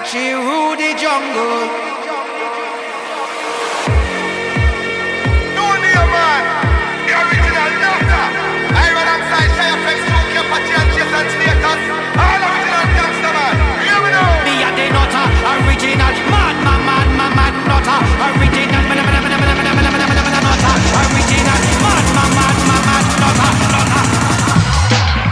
She rule the jungle. No name man, the original doctor. I run outside Shire Flex, Smoke, Party and Chase and Status. All original gangster man, hear me now. Me a the nutter, original mad nutter, original nutter, original mad nutter.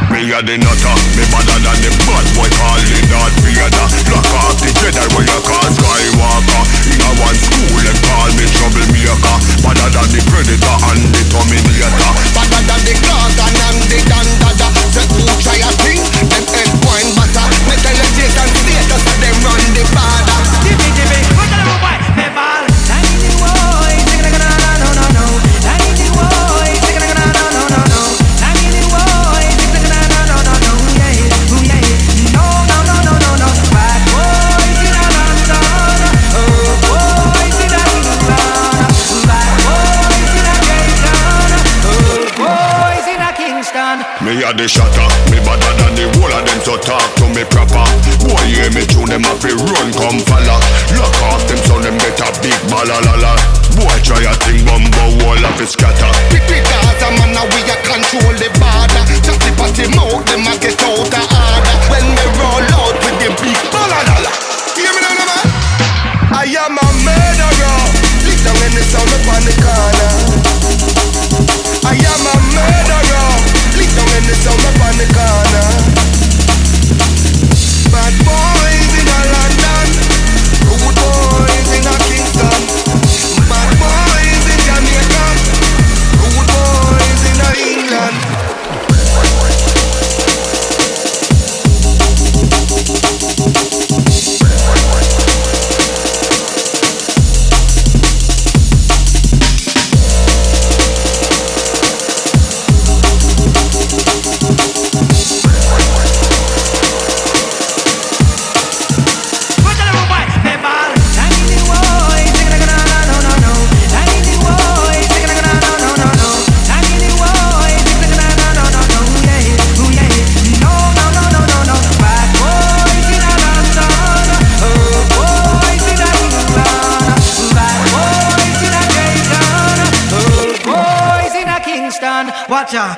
Me a the nutter, me badder than the bad boy calling Darth Vader. Lock off the Jedi where you call Skywalker. In a one school them call me troublemaker. Badder than the Predator and the Terminator. Badder than the Gorgon and the Dandada. Say who try a thing, them head wine butter. Me tell the Chase and Status that them run the border. Jimmy, what the boy? Me ball, tiny boy, no. Tiny boy, no. Tiny boy, no. Bad boys in a London, oh boys in a England, bad boys in a Kingston, oh boys in a Kingston. Me a the shatter, me badder than the whole of them, so talk to me proper. Boy hear me tune them up, run come follow. Lock off them so them get a big balalala. Boy try a thing, bumbo wall of his scatter. Because a man we a control the border. Chatty patty mouth, them a get out of order. When we roll out with the big balalala. Hear me now man? I am a murderer. Lick down in the sound up on the corner. I am a murderer. Lick down in the sound up on the corner. Bad boys in a London, rude boys in a Kingston. Bad boys in Jamaica, rude boys in a England. Watch out.